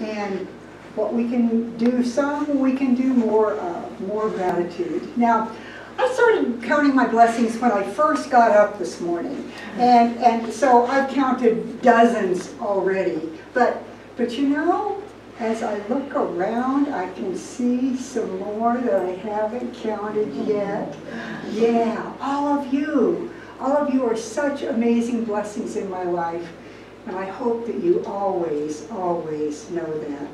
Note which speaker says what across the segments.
Speaker 1: and what we can do some, we can do more of, more gratitude. Now, I started counting my blessings when I first got up this morning, and so I've counted dozens already. But you know, as I look around, I can see some more that I haven't counted yet. Yeah, all of you are such amazing blessings in my life, and I hope that you always, always know that.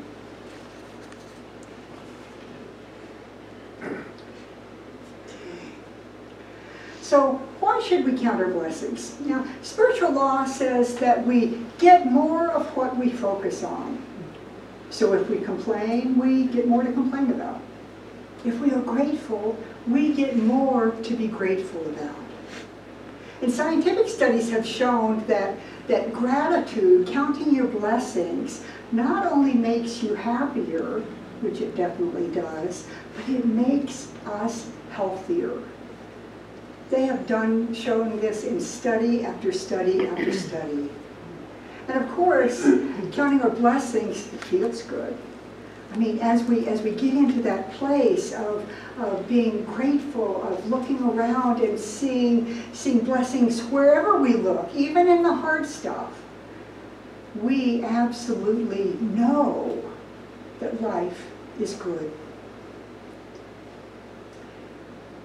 Speaker 1: So why should we count our blessings? Now, spiritual law says that we get more of what we focus on. So if we complain, we get more to complain about. If we are grateful, we get more to be grateful about. And scientific studies have shown that gratitude, counting your blessings, not only makes you happier, which it definitely does, but it makes us healthier. They have shown this in study after study after study. And of course, counting our blessings feels good. I mean, as we get into that place of being grateful, of looking around and seeing blessings wherever we look, even in the hard stuff, we absolutely know that life is good.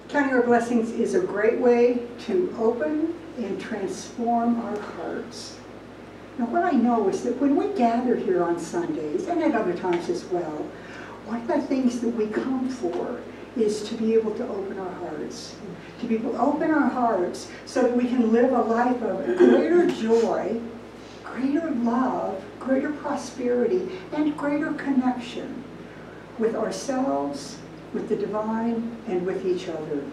Speaker 1: Counting our blessings is a great way to open and transform our hearts. Now, what I know is that when we gather here on Sundays, and at other times as well, one of the things that we come for is to be able to open our hearts. To be able to open our hearts so that we can live a life of greater joy, greater love, greater prosperity, and greater connection with ourselves, with the divine, and with each other.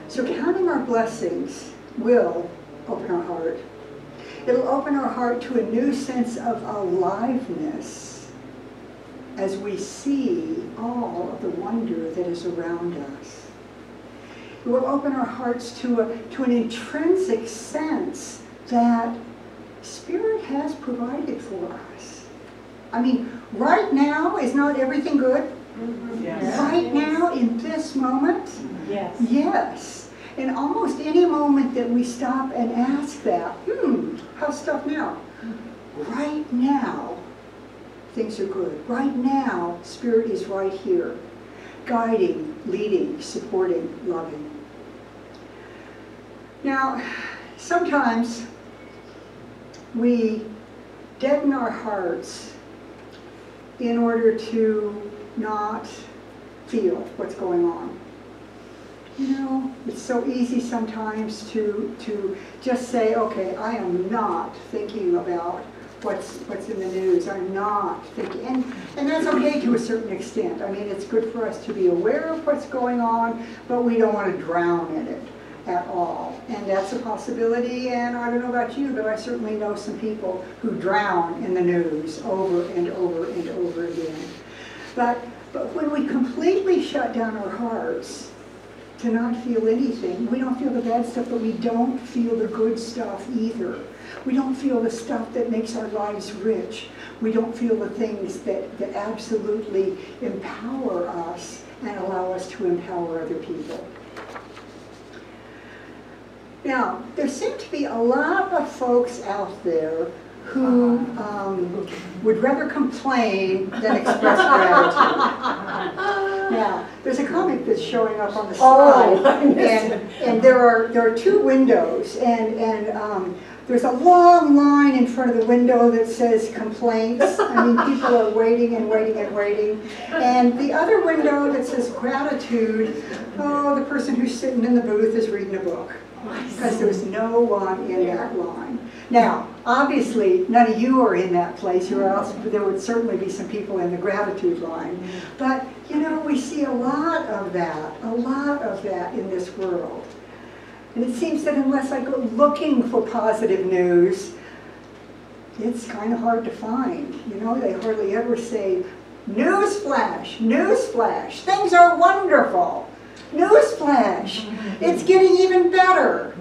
Speaker 1: So counting our blessings will open our heart. It'll open our heart to a new sense of aliveness as we see all of the wonder that is around us. It will open our hearts to an intrinsic sense that Spirit has provided for us. I mean, right now, is not everything good?
Speaker 2: Yes.
Speaker 1: Right now, in this moment?
Speaker 2: Yes.
Speaker 1: Yes. In almost any moment that we stop and ask that, how's stuff now? Right now, things are good. Right now, Spirit is right here, guiding, leading, supporting, loving. Now, sometimes we deaden our hearts in order to not feel what's going on. You know, it's so easy sometimes to just say, okay, I am not thinking about what's in the news. I'm not thinking, and that's okay to a certain extent. I mean, it's good for us to be aware of what's going on, but we don't want to drown in it at all. And that's a possibility, and I don't know about you, but I certainly know some people who drown in the news over and over and over again. But when we completely shut down our hearts to not feel anything, we don't feel the bad stuff, but we don't feel the good stuff either. We don't feel the stuff that makes our lives rich. We don't feel the things that absolutely empower us and allow us to empower other people. Now, there seem to be a lot of folks out there who would rather complain than express gratitude. Now, there's a comic that's showing up on the slide, and there are two windows, and there's a long line in front of the window that says complaints. I mean, people are waiting and waiting and waiting. And the other window that says gratitude, oh, the person who's sitting in the booth is reading a book, because there's no one in that line. Now, obviously, none of you are in that place, or else there would certainly be some people in the gratitude line. But, you know, we see a lot of that in this world. And it seems that unless I go looking for positive news, it's kind of hard to find. You know, they hardly ever say, newsflash, newsflash, things are wonderful. Newsflash, it's getting even better.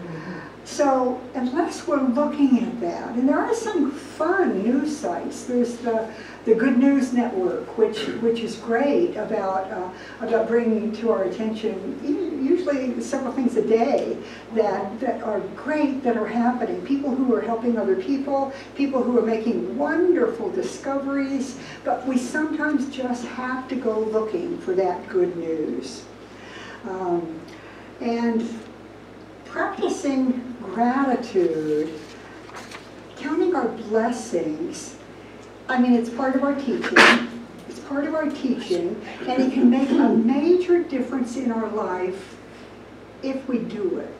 Speaker 1: So unless we're looking at that, and there are some fun news sites. There's the Good News Network, which is great about bringing to our attention usually several things a day that are great, that are happening. People who are helping other people, people who are making wonderful discoveries, but we sometimes just have to go looking for that good news. And practicing gratitude, counting our blessings, I mean, it's part of our teaching. It's part of our teaching, and it can make a major difference in our life if we do it.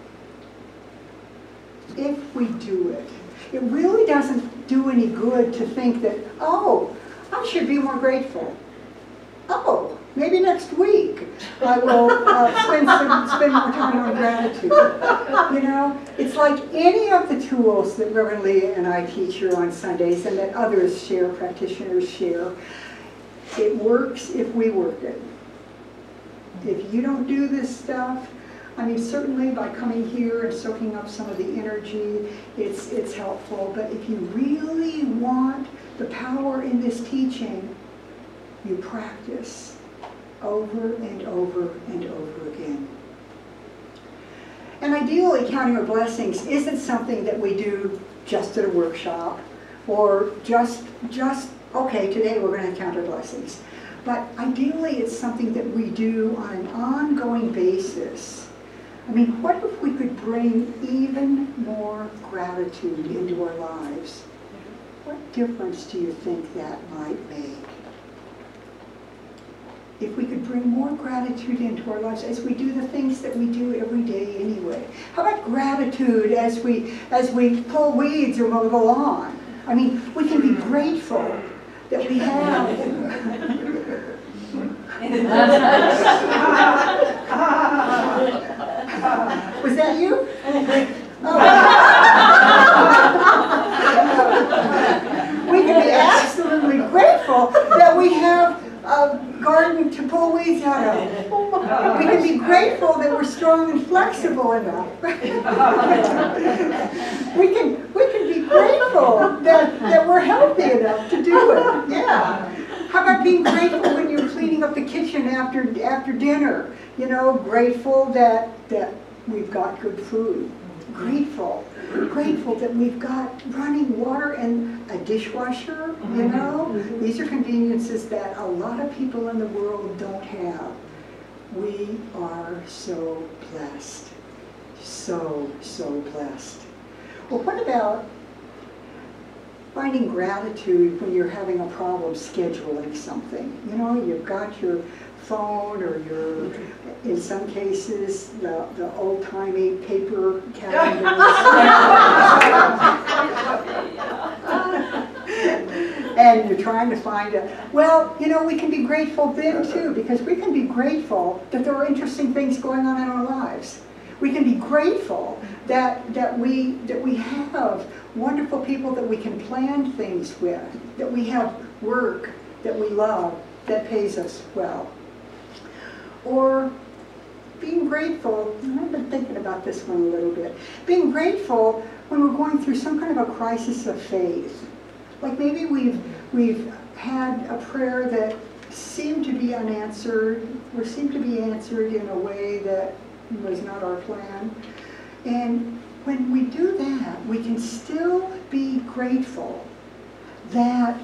Speaker 1: If we do it. It really doesn't do any good to think that, oh, I should be more grateful. Oh, maybe next week I will spend more time on gratitude. You know, it's like any of the tools that Reverend Leah and I teach here on Sundays and that others share, practitioners share. It works if we work it. If you don't do this stuff, I mean, certainly by coming here and soaking up some of the energy, it's helpful. But if you really want the power in this teaching, you practice over and over and over again. And ideally, counting our blessings isn't something that we do just at a workshop or just okay, today we're going to count our blessings. But ideally, it's something that we do on an ongoing basis. I mean, what if we could bring even more gratitude into our lives? What difference do you think that might make? If we could bring more gratitude into our lives as we do the things that we do every day anyway. How about gratitude as we pull weeds or mow the lawn? I mean, we can be grateful that we have. Was that you? Oh. We can be absolutely grateful that we have a garden to pull weeds out of. We can be grateful that we're strong and flexible enough. we can be grateful that we're healthy enough to do it. Yeah. How about being grateful when you're cleaning up the kitchen after dinner? You know, grateful that we've got good food. Grateful that we've got running water and a dishwasher, you know? These are conveniences that a lot of people in the world don't have. We are so blessed. So blessed. Well, what about finding gratitude when you're having a problem scheduling something? You know, you've got your phone or your, in some cases, the old-timey paper calendars. And you're trying to find well, you know, we can be grateful then too, because we can be grateful that there are interesting things going on in our lives. We can be grateful that we have wonderful people that we can plan things with, that we have work that we love, that pays us well. Or being grateful, and I've been thinking about this one a little bit, being grateful when we're going through some kind of a crisis of faith. Like maybe we've had a prayer that seemed to be unanswered, or seemed to be answered in a way that was not our plan. And when we do that, we can still be grateful that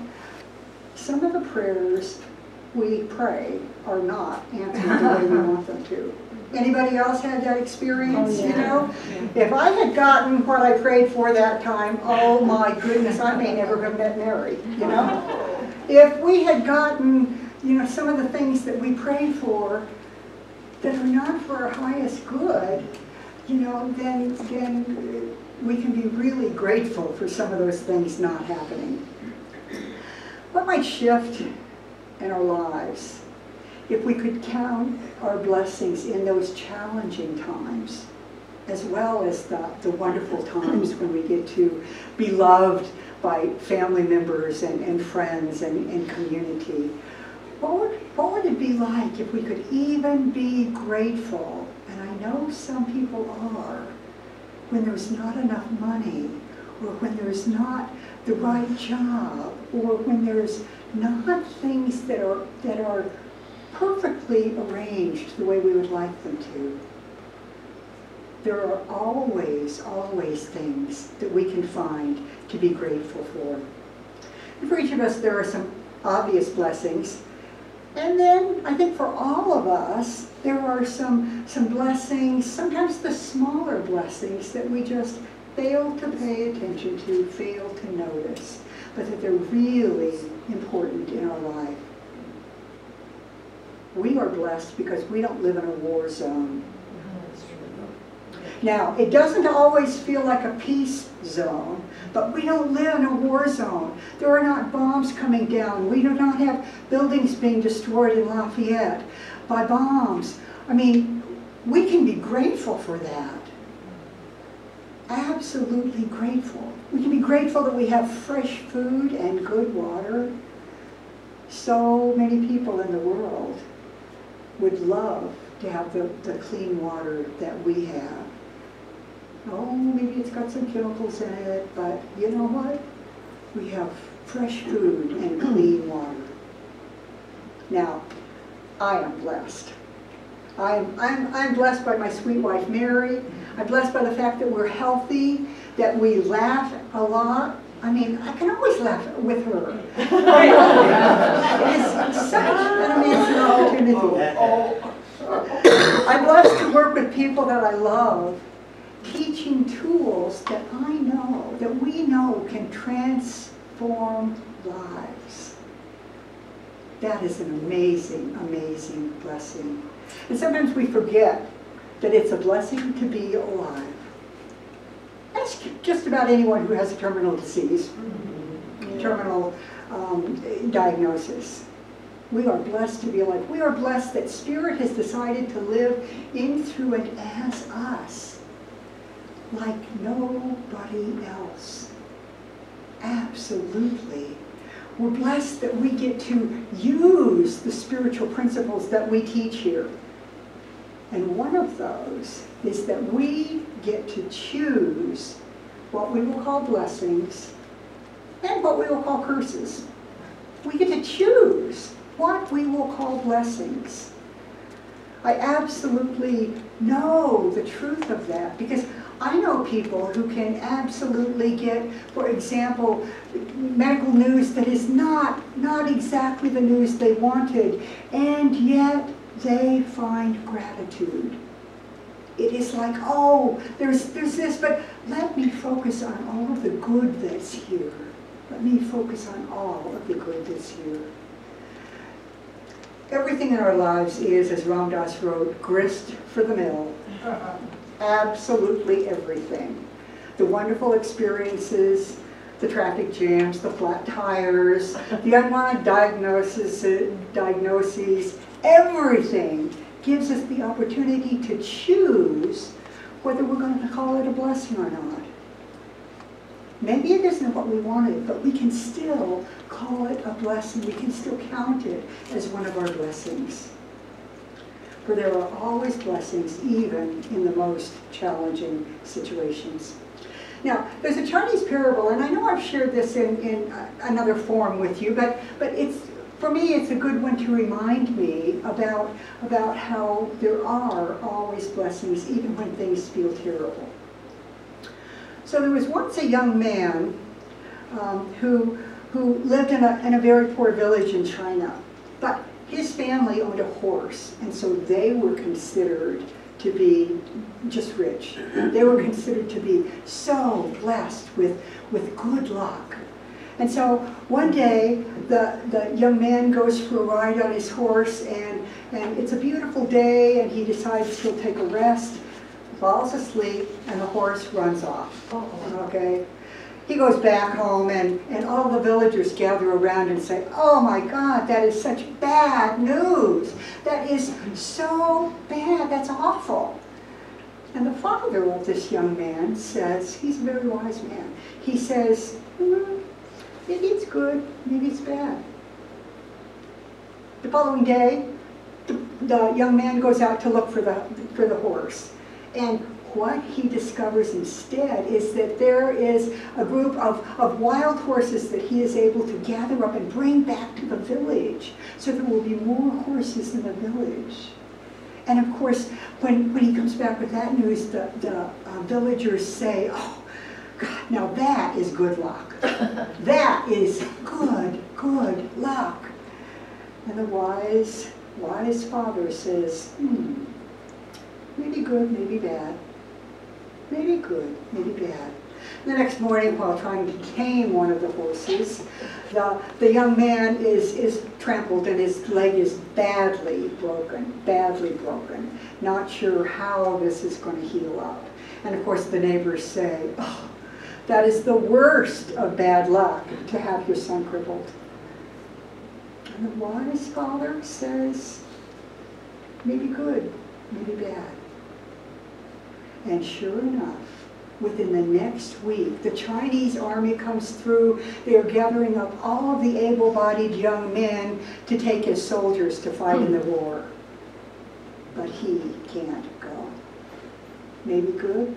Speaker 1: some of the prayers we pray are not answered the way we want them to. Anybody else had that experience? Oh, yeah. You know, if I had gotten what I prayed for that time, oh my goodness, I may never have met Mary. You know, if we had gotten, you know, some of the things that we pray for that are not for our highest good, you know, then we can be really grateful for some of those things not happening. What might shift in our lives if we could count our blessings in those challenging times, as well as the wonderful times when we get to be loved by family members and friends and community? What would it be like if we could even be grateful, and I know some people are, when there's not enough money, or when there's not the right job, or when there's not things that are perfectly arranged the way we would like them to. There are always, always things that we can find to be grateful for. And for each of us, there are some obvious blessings. And then, I think for all of us, there are some blessings, sometimes the smaller blessings that we just fail to pay attention to, fail to notice, but that they're really important in our life. We are blessed because we don't live in a war zone. Now, it doesn't always feel like a peace zone, but we don't live in a war zone. There are not bombs coming down. We do not have buildings being destroyed in Lafayette by bombs. I mean, we can be grateful for that. Absolutely grateful. We can be grateful that we have fresh food and good water. So many people in the world would love to have the clean water that we have. Oh, maybe it's got some chemicals in it, but you know what? We have fresh food and clean water. Now, I am blessed. I'm blessed by my sweet wife, Mary. I'm blessed by the fact that we're healthy, that we laugh a lot. I mean, I can always laugh with her. It is such an amazing opportunity. I'm blessed to work with people that I love, teaching tools that I know, that we know can transform lives. That is an amazing, amazing blessing. And sometimes we forget that it's a blessing to be alive. Ask just about anyone who has a terminal disease, terminal diagnosis. We are blessed to be alive. We are blessed that Spirit has decided to live in, through, and as us, like nobody else. Absolutely. We're blessed that we get to use the spiritual principles that we teach here. And one of those is that we get to choose what we will call blessings and what we will call curses. We get to choose what we will call blessings. I absolutely know the truth of that because I know people who can absolutely get, for example, medical news that is not exactly the news they wanted, and yet they find gratitude. It is like, oh, there's this, but let me focus on all of the good that's here. Let me focus on all of the good that's here. Everything in our lives is, as Ram Dass wrote, grist for the mill. Absolutely everything. The wonderful experiences, the traffic jams, the flat tires, the unwanted diagnoses, everything gives us the opportunity to choose whether we're going to call it a blessing or not. Maybe it isn't what we wanted, but we can still call it a blessing. We can still count it as one of our blessings. For there are always blessings, even in the most challenging situations. Now, there's a Chinese parable, and I know I've shared this in another form with you, but it's, for me, it's a good one to remind me about how there are always blessings, even when things feel terrible. So there was once a young man who lived in a very poor village in China, but his family owned a horse, and so they were considered to be just rich. They were considered to be so blessed with good luck. And so one day, the young man goes for a ride on his horse, and it's a beautiful day, and he decides he'll take a rest, falls asleep, and the horse runs off. Okay? He goes back home, and all the villagers gather around and say, "Oh my God, that is such bad news. That is so bad, that's awful." And the father of this young man says, he's a very wise man, he says, maybe it's good, maybe it's bad. The following day, the young man goes out to look for the horse. And what he discovers instead is that there is a group of wild horses that he is able to gather up and bring back to the village. So there will be more horses in the village. And of course, when he comes back with that news, the villagers say, oh, God, now that is good luck. That is good luck. And the wise father says, maybe good, maybe bad. Maybe good, maybe bad. The next morning, while trying to tame one of the horses, the young man is trampled and his leg is badly broken, not sure how this is going to heal up. And of course the neighbors say, oh, that is the worst of bad luck, to have your son crippled. And the wise father says, maybe good, maybe bad. And sure enough, within the next week, the Chinese army comes through. They are gathering up all of the able-bodied young men to take as soldiers to fight in the war. But he can't go. Maybe good,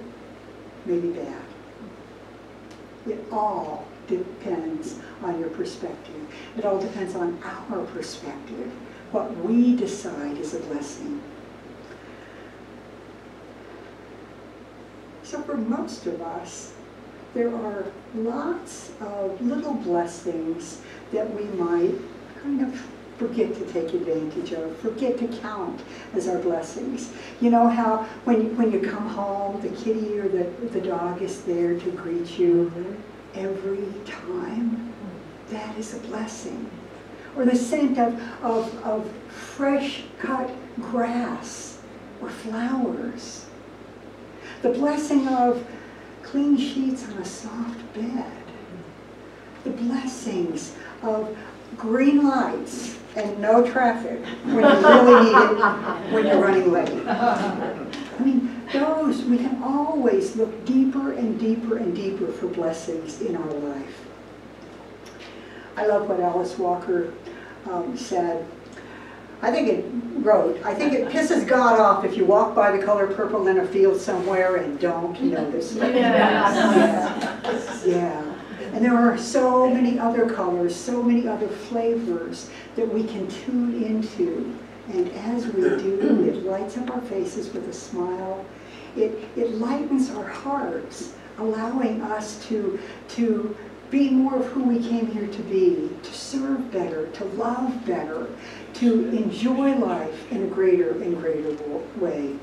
Speaker 1: maybe bad. It all depends on your perspective. It all depends on our perspective, what we decide is a blessing. So for most of us, there are lots of little blessings that we might kind of forget to take advantage of, forget to count as our blessings. You know how when you come home, the kitty or the dog is there to greet you every time? That is a blessing. Or the scent of fresh cut grass or flowers. The blessing of clean sheets on a soft bed. The blessings of green lights and no traffic when you really need it, when you're running late. I mean, those, we can always look deeper and deeper and deeper for blessings in our life. I love what Alice Walker said. I think it pisses God off if you walk by the color purple in a field somewhere and don't notice it. Yeah. And there are so many other colors, so many other flavors that we can tune into. And as we do, it lights up our faces with a smile. It lightens our hearts, allowing us to be more of who we came here to be, to serve better, to love better, to enjoy life in a greater and greater way.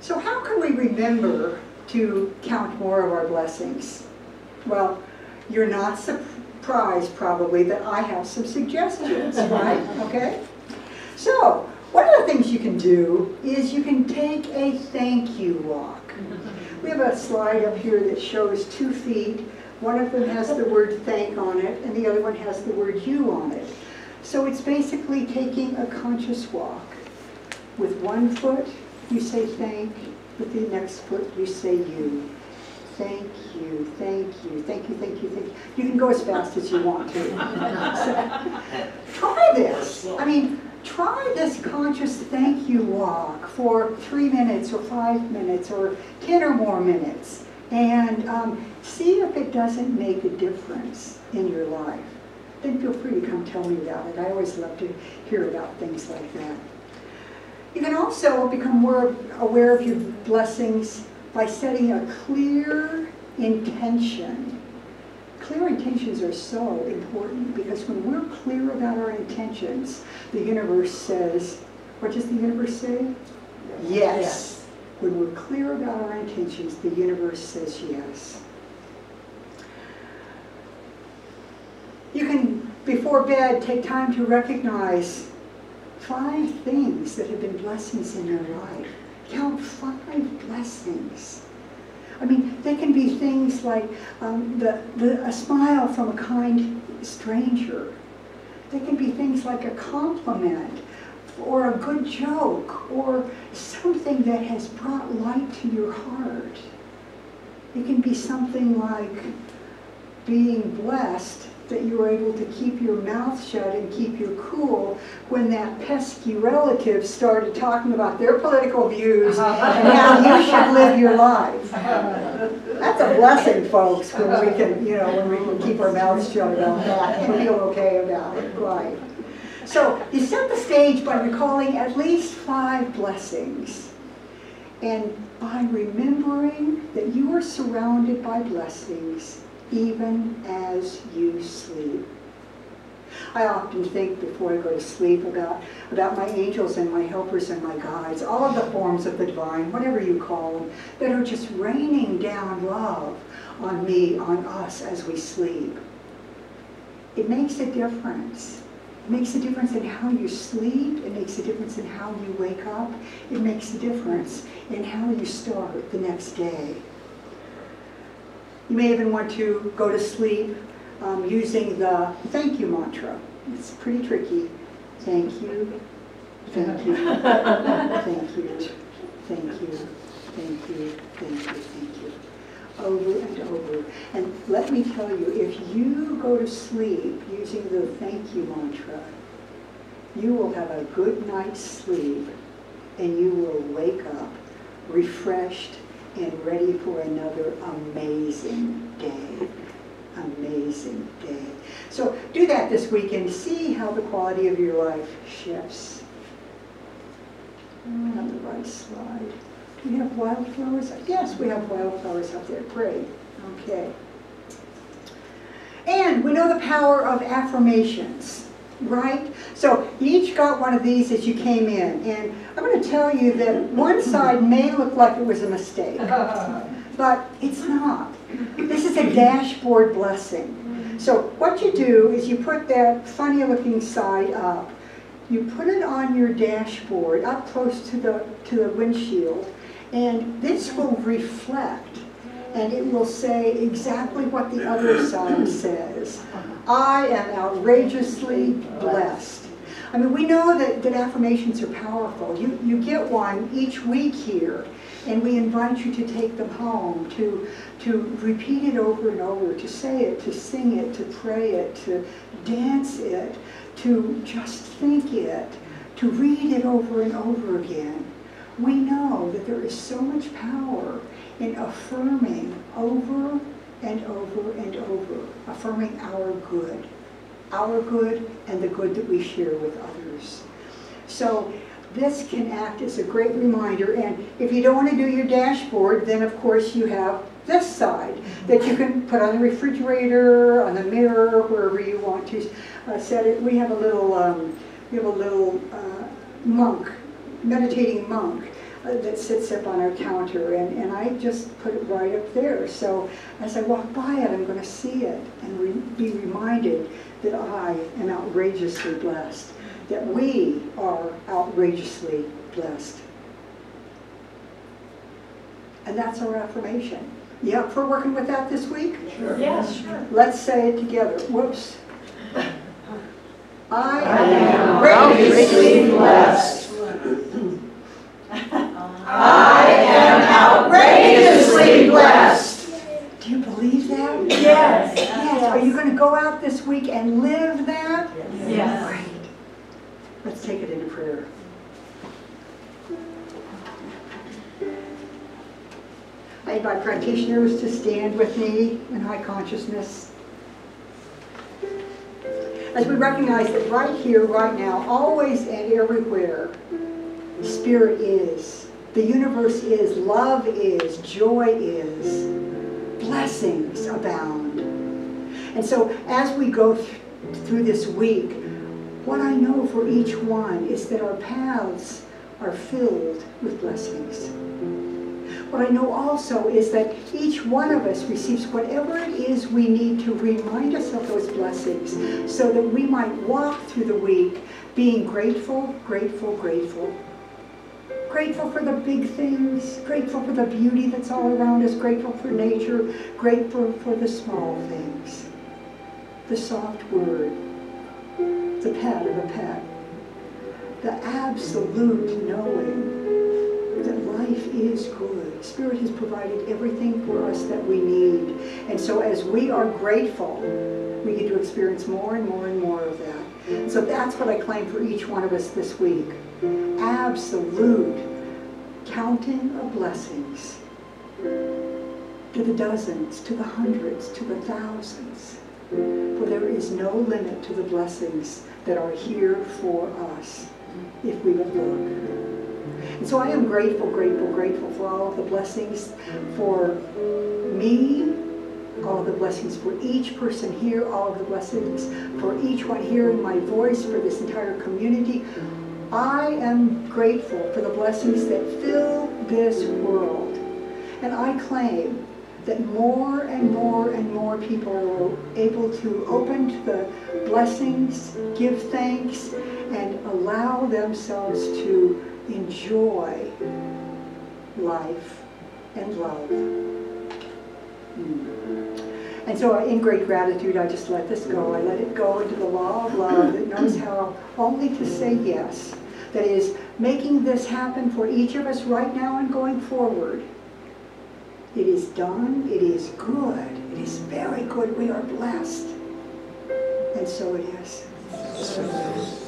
Speaker 1: So how can we remember to count more of our blessings? Well, you're not surprised probably that I have some suggestions, right? Okay? So, one of the things you can do is you can take a thank you walk. We have a slide up here that shows 2 feet. One of them has the word thank on it, and the other one has the word you on it. So it's basically taking a conscious walk. With one foot, you say thank. With the next foot, you say you. Thank you, thank you, thank you, thank you, thank you. You can go as fast as you want to. So, try this. I mean, try this conscious thank you walk for 3 minutes or 5 minutes or 10 or more minutes. And see if it doesn't make a difference in your life. Then feel free to come tell me about it. I always love to hear about things like that. You can also become more aware of your blessings by setting a clear intention. Clear intentions are so important because when we're clear about our intentions, the universe says, what does the universe say? Yes. When we're clear about our intentions, the universe says yes. You can, before bed, take time to recognize 5 things that have been blessings in your life. Count 5 blessings. I mean, they can be things like a smile from a kind stranger. They can be things like a compliment, or a good joke, or something that has brought light to your heart. It can be something like being blessed that you were able to keep your mouth shut and keep your cool when that pesky relative started talking about their political views and how you should live your life. That's a blessing, folks, when we can, when we can keep our mouths shut about that and feel okay about it, right? So you set the stage by recalling at least 5 blessings, and by remembering that you are surrounded by blessings even as you sleep. I often think before I go to sleep about my angels and my helpers and my guides, all of the forms of the divine, whatever you call them, that are just raining down love on me, on us as we sleep. It makes a difference. It makes a difference in how you sleep. It makes a difference in how you wake up. It makes a difference in how you start the next day. You may even want to go to sleep using the thank you mantra. It's pretty tricky. Thank you, thank you, thank you, thank you, thank you, thank you, thank you. Over and over. And let me tell you, if you go to sleep using the thank you mantra, you will have a good night's sleep and you will wake up refreshed and ready for another amazing day. Amazing day. So do that this weekend. See how the quality of your life shifts. On the right slide. Do we have wildflowers? Yes, we have wildflowers up there. Great. Okay. And we know the power of affirmations, right? So you each got one of these as you came in. And I'm going to tell you that one side may look like it was a mistake, but it's not. This is a dashboard blessing. So what you do is you put that funny looking side up. You put it on your dashboard up close to the windshield, and this will reflect, and it will say exactly what the other side says. I am outrageously blessed. I mean, we know that affirmations are powerful. You get one each week here, and we invite you to take them home, to repeat it over and over, to say it, to sing it, to pray it, to dance it, to just think it, to read it over and over again. We know that there is so much power in affirming over and over and over, affirming our good and the good that we share with others. So this can act as a great reminder, and if you don't want to do your dashboard, then of course you have this side that you can put on the refrigerator, on the mirror, wherever you want to set it. We have a little monk, meditating monk, that sits up on our counter, and I just put it right up there. So as I walk by it, I'm going to see it and be reminded that I am outrageously blessed, that we are outrageously blessed. And that's our affirmation. You up for working with that this week?
Speaker 2: Sure.
Speaker 3: Yes, sure.
Speaker 1: Let's say it together. Whoops. I
Speaker 2: am
Speaker 1: outrageously blessed.
Speaker 2: I am outrageously blessed.
Speaker 1: Do you believe that?
Speaker 3: Yes.
Speaker 1: Yes. Are you going to go out this week and live that?
Speaker 3: Yes.
Speaker 1: Great. Let's take it into prayer. I invite practitioners to stand with me in high consciousness. As we recognize that right here, right now, always and everywhere, Spirit is, the universe is, love is, joy is, blessings abound. And so as we go through this week, what I know for each one is that our paths are filled with blessings. What I know also is that each one of us receives whatever it is we need to remind us of those blessings so that we might walk through the week being grateful, grateful, grateful. Grateful for the big things, grateful for the beauty that's all around us, grateful for nature, grateful for the small things. The soft word, the pat of a pet, the absolute knowing that life is good. Spirit has provided everything for us that we need. And so as we are grateful, we get to experience more and more and more of that. So that's what I claim for each one of us this week. Absolute counting of blessings. To the dozens, to the hundreds, to the thousands. For there is no limit to the blessings that are here for us if we would look. And so I am grateful, grateful, grateful for all of the blessings for me, all of the blessings for each person here, all of the blessings for each one hearing my voice, for this entire community. I am grateful for the blessings that fill this world. And I claim that more and more and more people are able to open to the blessings, give thanks, and allow themselves to enjoy life and love. And so in great gratitude, I just let this go. I let it go into the law of love that knows how only to say yes. That is making this happen for each of us right now and going forward. It is done. It is good. It is very good. We are blessed. And so it is. So it is.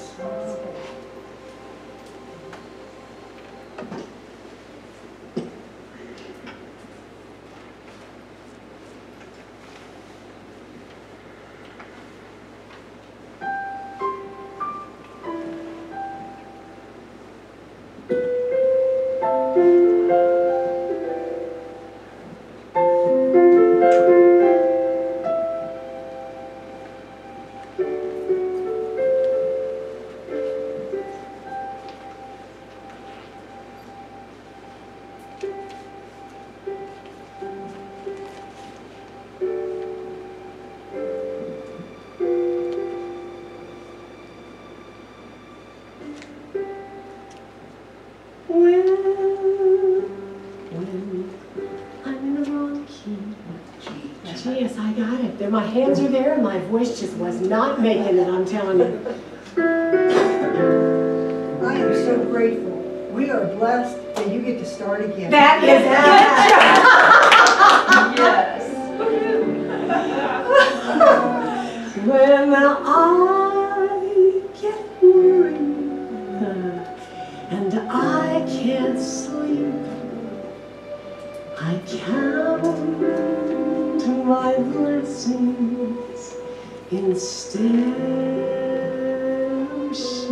Speaker 3: My hands are there and my voice just was not making it, I'm telling you.
Speaker 1: I am so grateful. We are blessed that you get to start again.
Speaker 3: That is
Speaker 2: Yes.
Speaker 3: When I get weary and I can't sleep, I count my blessings instead of sheep,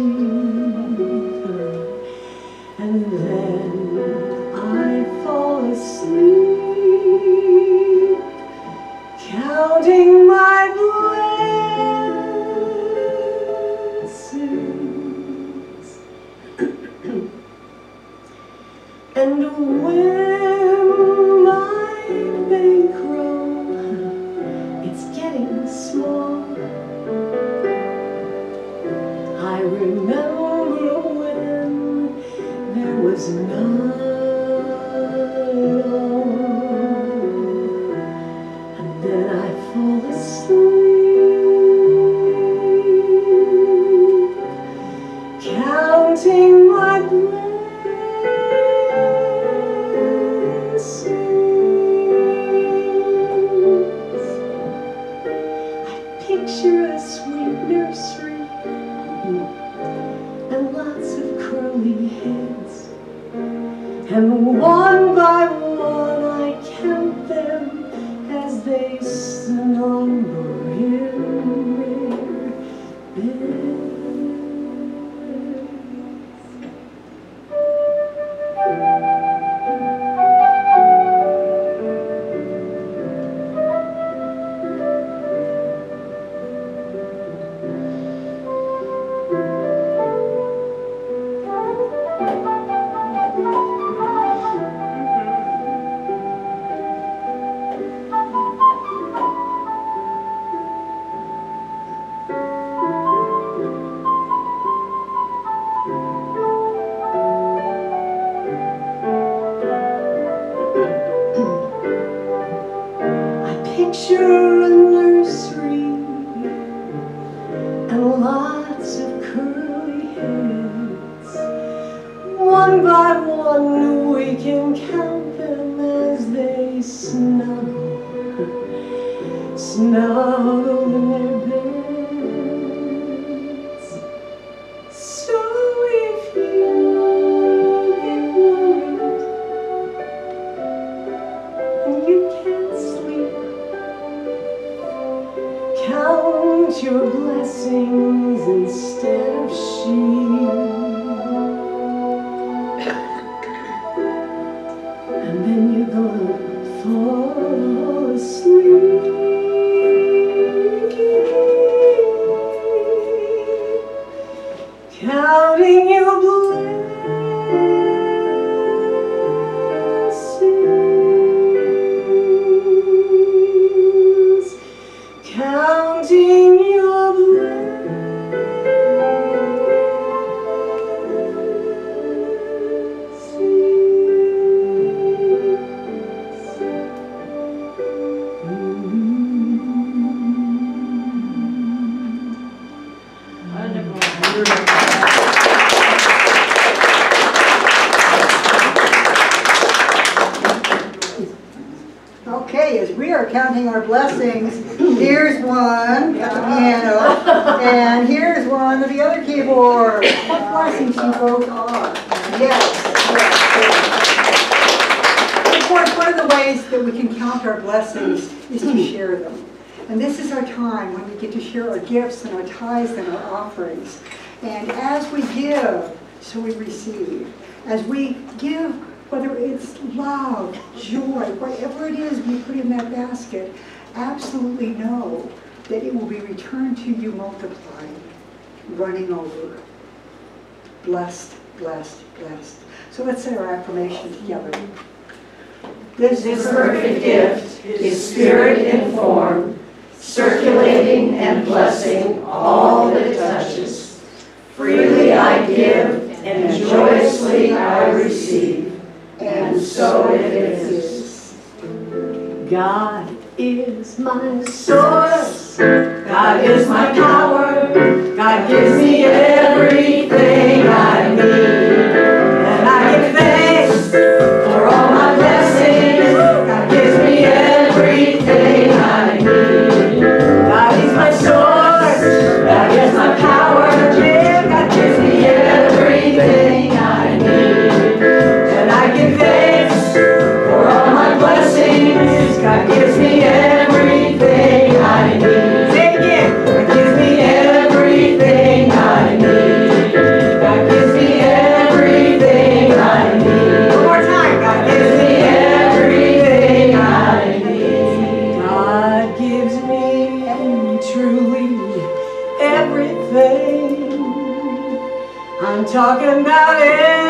Speaker 3: and then I fall asleep counting my blessings. And when my bankroll small, I remember when there was none at all, and then I fall asleep counting my blessings. Picture a sweet nursery and lots of curly heads, and one by one I count them as they slumber in their beds. Picture a nursery and lots of curly heads. One by one we can count them as they snuggle in their counting your blessings, counting your
Speaker 1: Okay, as we are counting our blessings, here's one at the piano, and here's one at the other keyboard. What blessings you both are. Yes. Of course, one of the ways that we can count our blessings is to share them. And this is our time when we get to share our gifts and our tithes and our offerings. And as we give, so we receive. As we give, whether it's love, joy, whatever it is we put in that basket, absolutely know that it will be returned to you multiplied, running over. Blessed, blessed, blessed. So let's say our affirmation together.
Speaker 2: This perfect gift is spirit informed, circulating and blessing all that it touches. Freely I give and joyously I receive. And so it is.
Speaker 3: God is my source. God is my power. God gives me everything I need. And I give thanks for all my blessings. God gives me everything I need. God is my source. God is my power. Yeah, God gives me everything I need. And I give thanks for all my blessings. God gives me everything I need. Say it again. God gives me everything I need. God gives me everything I need. One more time. God gives me everything I need. God gives me truly everything. I'm talking about everything.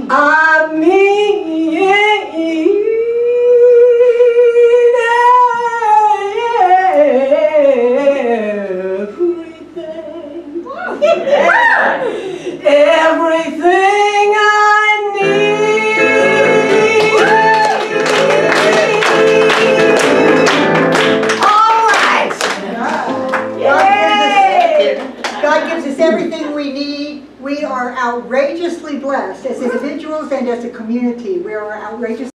Speaker 3: I mean everything. Everything I need. All right.
Speaker 1: God gives us everything we need. We are outrageously blessed as individuals and as a community. We are outrageously